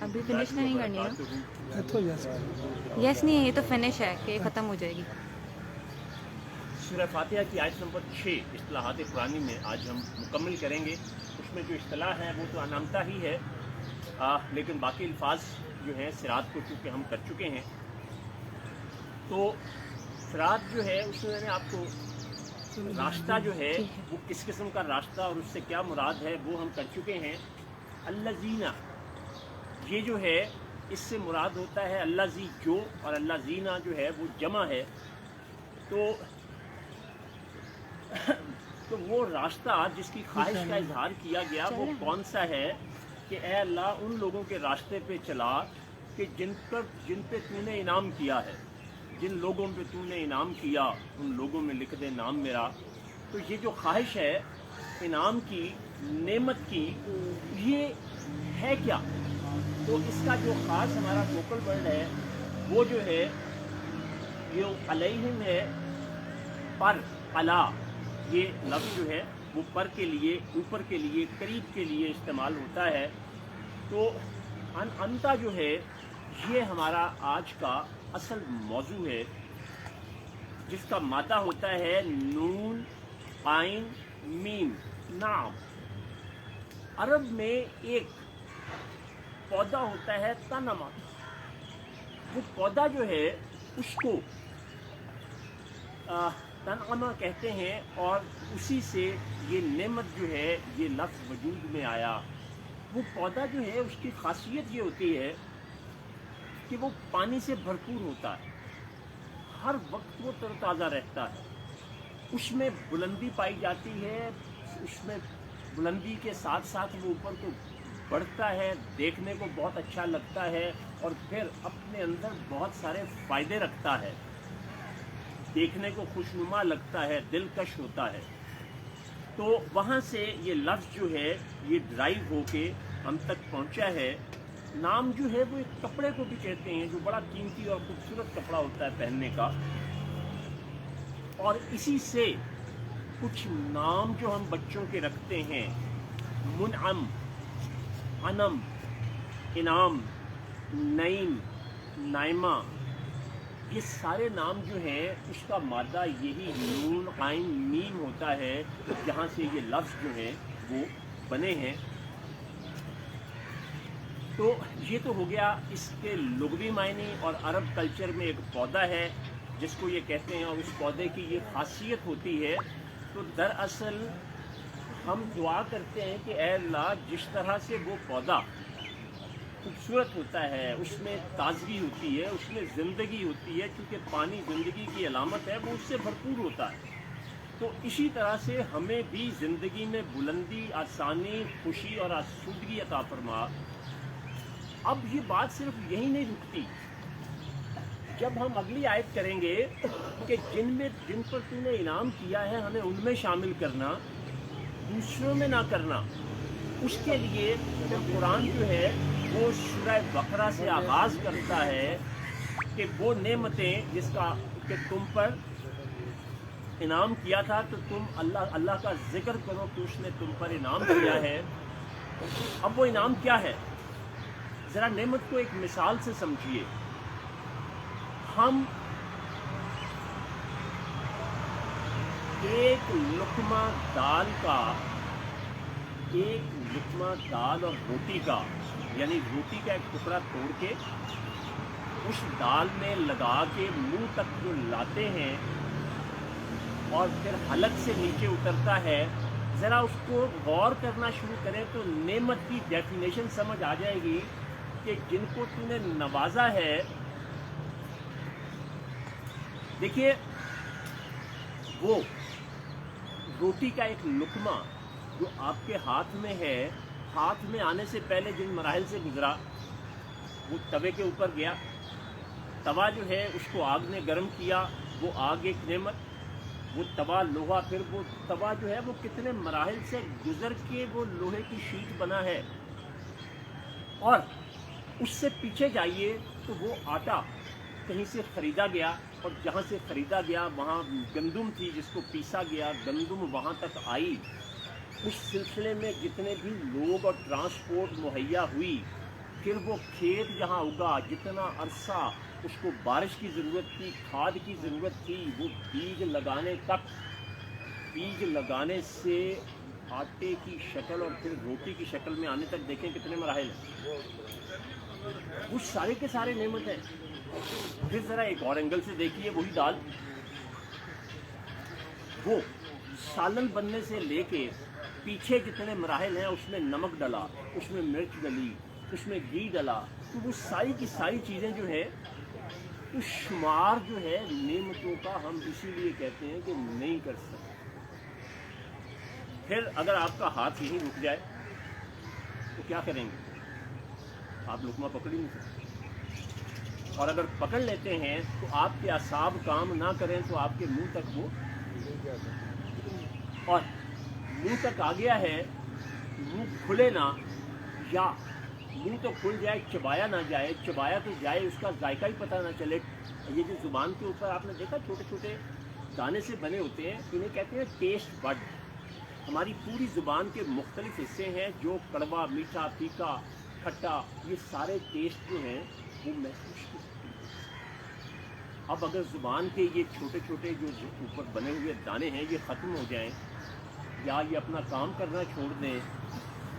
ابھی فنش نہیں کرنی نا؟ یس نہیں ہے، یہ تو فنش ہے کہ ختم ہو جائے گی. سورہ فاتحہ کی آیت نمبر 6 اصطلاحات قرآنی میں آج ہم مکمل کریں گے. اس میں جو اصطلاح ہے وہ تو انامتا ہی ہے، لیکن باقی الفاظ جو ہیں صراط کو چونکہ ہم کر چکے ہیں، تو صراط جو ہے اس میں نے آپ کو راستہ جو ہے وہ کس قسم کا راستہ اور اس سے کیا مراد ہے وہ ہم کر چکے ہیں. الذین، یہ جو ہے اس سے مراد ہوتا ہے الذی جو، اور الذین جو ہے وہ جمع ہے. تو وہ راستہ جس کی خواہش کا اظہار کیا گیا وہ کون سا ہے کہ اے اللہ ان لوگوں کے راستے پہ چلا کہ جن پہ تو نے انعام کیا ہے، جن لوگوں پہ تو نے انعام کیا ان لوگوں میں لکھ دے نام میرا. تو یہ جو خواہش ہے انعام کی، نعمت کی، یہ ہے کیا؟ تو اس کا جو خاص ہمارا فوکل ورڈ ہے وہ جو ہے یہ علیہم ہے. پر، علا، یہ لفظ جو ہے وہ پر کے لیے، اوپر کے لیے، قریب کے لیے استعمال ہوتا ہے. تو انتا جو ہے یہ ہمارا آج کا اصل موضوع ہے، جس کا مادہ ہوتا ہے نون عین میم، نام. عرب میں ایک پودا ہوتا ہے تنما، وہ پودا جو ہے اس کو تنعمہ کہتے ہیں، اور اسی سے یہ نعمت جو ہے یہ لفظ وجود میں آیا. وہ پودا جو ہے اس کی خاصیت یہ ہوتی ہے کہ وہ پانی سے بھرپور ہوتا ہے، ہر وقت وہ تر و تازہ رہتا ہے. اس میں بلندی پائی جاتی ہے، اس میں بلندی کے ساتھ ساتھ وہ اوپر کو بڑھتا ہے، دیکھنے کو بہت اچھا لگتا ہے، اور پھر اپنے اندر بہت سارے فائدے رکھتا ہے، دیکھنے کو خوشنما لگتا ہے، دلکش ہوتا ہے. تو وہاں سے یہ لفظ جو ہے یہ ڈرائیو ہو کے ہم تک پہنچا ہے. نام جو ہے وہ ایک کپڑے کو بھی کہتے ہیں جو بڑا قیمتی اور خوبصورت کپڑا ہوتا ہے پہننے کا، اور اسی سے کچھ نام جو ہم بچوں کے رکھتے ہیں، منعم، انم، انعام، نعیم، نائمہ، یہ سارے نام جو ہیں اس کا مادہ یہی نون عین میم ہوتا ہے، جہاں سے یہ لفظ جو ہیں وہ بنے ہیں. تو یہ تو ہو گیا اس کے لغوی معنی. اور عرب کلچر میں ایک پودا ہے جس کو یہ کہتے ہیں، اور اس پودے کی یہ خاصیت ہوتی ہے. تو دراصل ہم دعا کرتے ہیں کہ اے اللہ جس طرح سے وہ پودا خوبصورت ہوتا ہے، اس میں تازگی ہوتی ہے، اس میں زندگی ہوتی ہے، کیونکہ پانی زندگی کی علامت ہے، وہ اس سے بھرپور ہوتا ہے. تو اسی طرح سے ہمیں بھی زندگی میں بلندی، آسانی، خوشی اور آسودگی عطا فرما. اب یہ بات صرف یہی نہیں رکتی، جب ہم اگلی آیت کریں گے کہ جن پر تو نے انعام کیا ہے ہمیں ان میں شامل کرنا، دوسروں میں نہ کرنا. اس کے لیے قرآن جو ہے وہ سورہ بقرہ سے آغاز کرتا ہے کہ وہ نعمتیں جس کا کہ تم پر انعام کیا تھا تو تم اللہ کا ذکر کرو کہ اس نے تم پر انعام کیا ہے. اب وہ انعام کیا ہے؟ ذرا نعمت کو ایک مثال سے سمجھیے. ہم ایک لقمہ دال اور روٹی کا، یعنی روٹی کا ایک ٹکڑا توڑ کے اس دال میں لگا کے منہ تک جو لاتے ہیں اور پھر حلق سے نیچے اترتا ہے، ذرا اس کو غور کرنا شروع کریں تو نعمت کی ڈیفینیشن سمجھ آ جائے گی کہ جن کو تو نے نوازا ہے. دیکھیے وہ روٹی کا ایک لقمہ جو آپ کے ہاتھ میں ہے، ہاتھ میں آنے سے پہلے جن مراحل سے گزرا، وہ توے کے اوپر گیا، توا جو ہے اس کو آگ نے گرم کیا، وہ آگ ایک نعمت، وہ توا لوہا، پھر وہ توا جو ہے وہ کتنے مراحل سے گزر کے وہ لوہے کی شیٹ بنا ہے. اور اس سے پیچھے جائیے تو وہ آٹا کہیں سے خریدا گیا، اور جہاں سے خریدا گیا وہاں گندم تھی جس کو پیسا گیا، گندم وہاں تک آئی، اس سلسلے میں جتنے بھی لوگ اور ٹرانسپورٹ مہیا ہوئی، پھر وہ کھیت جہاں اگا جتنا عرصہ اس کو بارش کی ضرورت تھی، کھاد کی ضرورت تھی، وہ بیج لگانے تک، بیج لگانے سے آٹے کی شکل اور پھر روٹی کی شکل میں آنے تک دیکھیں کتنے مراحل ہیں، وہ سارے کے سارے نعمت ہیں۔ پھر ذرا ایک اور اینگل سے دیکھیے، وہی دال، وہ سالن بننے سے لے کے پیچھے جتنے مراحل ہیں، اس میں نمک ڈلا، اس میں مرچ ڈلی، اس میں گھی ڈلا، تو وہ ساری کی ساری چیزیں جو ہے، تو شمار جو ہے نعمتوں کا ہم اسی لیے کہتے ہیں کہ نہیں کر سکتے۔ پھر اگر آپ کا ہاتھ یہیں رک جائے تو کیا کریں گے؟ آپ لقمہ پکڑ ہی نہیں سکتے، اور اگر پکڑ لیتے ہیں تو آپ کے اعصاب کام نہ کریں تو آپ کے منہ تک وہ، اور منہ تک آ گیا ہے، منہ کھلے نہ، یا منہ تو کھل جائے چبایا نہ جائے، چبایا تو جائے اس کا ذائقہ ہی پتہ نہ چلے۔ یہ جو زبان کے اوپر آپ نے دیکھا چھوٹے چھوٹے دانے سے بنے ہوتے ہیں، انہیں کہتے ہیں ٹیسٹ بڈ۔ ہماری پوری زبان کے مختلف حصے ہیں جو کڑوا، میٹھا، پھیکا، کھٹا، یہ سارے ٹیسٹ جو ہیں وہ محسوس کی سکتے ہیں۔ اب اگر زبان کے یہ چھوٹے چھوٹے جو اوپر بنے ہوئے دانے ہیں یہ ختم ہو جائیں یا یہ اپنا کام کرنا چھوڑ دیں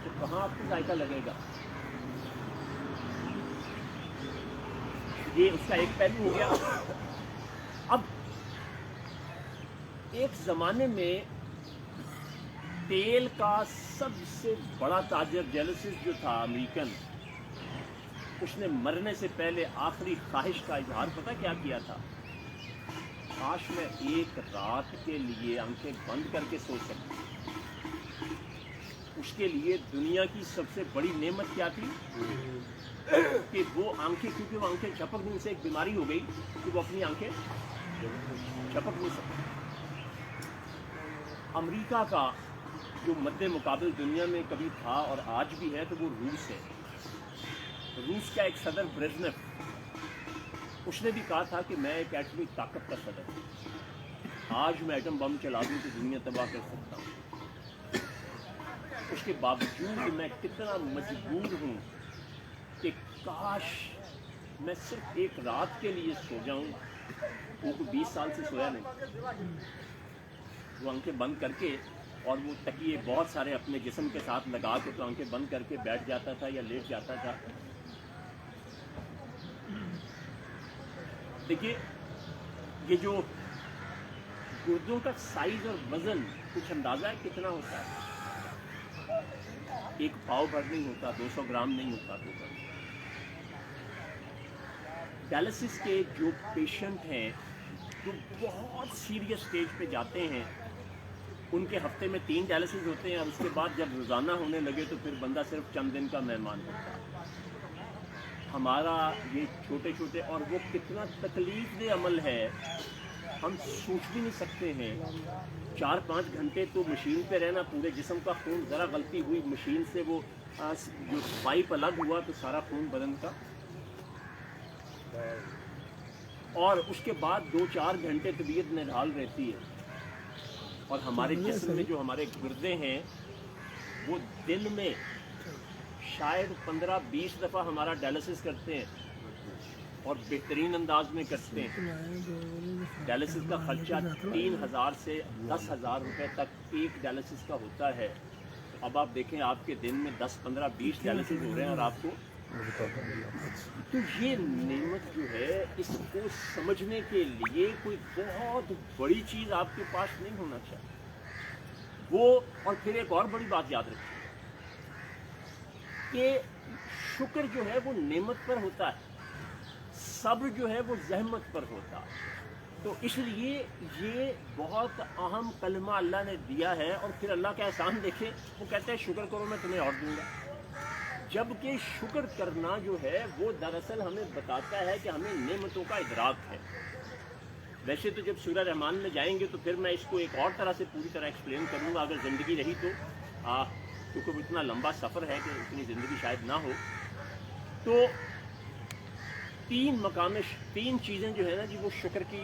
تو کہاں آپ کو ذائقہ لگے گا؟ یہ اس کا ایک پہلو ہو گیا۔ اب ایک زمانے میں تیل کا سب سے بڑا تاجر جیلسس جو تھا امریکن، اس نے مرنے سے پہلے آخری خواہش کا اظہار پتہ کیا کیا تھا؟ کاش میں ایک رات کے لیے آنکھیں بند کر کے سو سکتا۔ اس کے لیے دنیا کی سب سے بڑی نعمت کیا تھی کہ وہ آنکھیں، کیونکہ وہ آنکھیں جھپک نہیں، سے ایک بیماری ہو گئی کہ وہ اپنی آنکھیں جھپک نہیں سکتے۔ امریکہ کا جو مد مقابل دنیا میں کبھی تھا اور آج بھی ہے تو وہ روس ہے۔ روس کا ایک صدر برزنف، اس نے بھی کہا تھا کہ میں ایک ایٹمی طاقت کا صدر ہوں، آج میں ایٹم بم چلا دوں تو دنیا تباہ کر سکتا ہوں۔ اس کے باوجود میں کتنا مجبور ہوں کہ کاش میں صرف ایک رات کے لیے سو جاؤں۔ وہ تو 20 سال سے سویا نہیں، وہ آنکھیں بند کر کے، اور وہ تکیے بہت سارے اپنے جسم کے ساتھ لگا کے تو آنکھیں بند کر کے بیٹھ جاتا تھا یا لیٹ جاتا تھا۔ دیکھیے یہ جو گردوں کا سائز اور وزن کچھ اندازہ ہے کتنا ہوتا ہے؟ ایک پاؤ بھر نہیں ہوتا، 200 گرام نہیں ہوتا۔ ڈائلسس کے جو پیشنٹ ہیں جو بہت سیریس سٹیج پہ جاتے ہیں، ان کے ہفتے میں 3 ڈائلسس ہوتے ہیں، اور اس کے بعد جب روزانہ ہونے لگے تو پھر بندہ صرف چند دن کا مہمان ہوتا ہے۔ ہمارا یہ چھوٹے چھوٹے، اور وہ کتنا تکلیف دہ عمل ہے ہم سوچ بھی نہیں سکتے ہیں۔ 4-5 گھنٹے تو مشین پہ رہنا، پورے جسم کا خون، ذرا غلطی ہوئی مشین سے وہ جو پائپ الگ ہوا تو سارا خون بدن کا، اور اس کے بعد 2-4 گھنٹے طبیعت نڈھال رہتی ہے۔ اور ہمارے جسم میں جو ہمارے گردے ہیں وہ دن میں شاید 15-20 دفعہ ہمارا ڈائلسس کرتے ہیں، اور بہترین انداز میں کرتے ہیں۔ ڈائلسس کا خرچہ 3000 سے 10,000 روپے تک ایک ڈائلسس کا ہوتا ہے۔ اب آپ دیکھیں آپ کے دن میں 10, 15, 20 ڈائلسس ہو رہے ہیں، اور آپ کو، تو یہ نعمت جو ہے اس کو سمجھنے کے لیے کوئی بہت بڑی چیز آپ کے پاس نہیں ہونا چاہیے وہ۔ اور پھر ایک اور بڑی بات یاد رکھیے کہ شکر جو ہے وہ نعمت پر ہوتا ہے، صبر جو ہے وہ زحمت پر ہوتا ہے۔ تو اس لیے یہ بہت اہم کلمہ اللہ نے دیا ہے، اور پھر اللہ کا احسان دیکھیں، وہ کہتے ہیں شکر کرو میں تمہیں اور دوں گا۔ جبکہ شکر کرنا جو ہے وہ دراصل ہمیں بتاتا ہے کہ ہمیں نعمتوں کا ادراک ہے۔ ویسے تو جب سورہ رحمان میں جائیں گے تو پھر میں اس کو ایک اور طرح سے پوری طرح ایکسپلین کروں گا، اگر زندگی رہی تو، کیونکہ وہ اتنا لمبا سفر ہے کہ اتنی زندگی شاید نہ ہو۔ تو 3 چیزیں جو ہے نا جی وہ شکر کی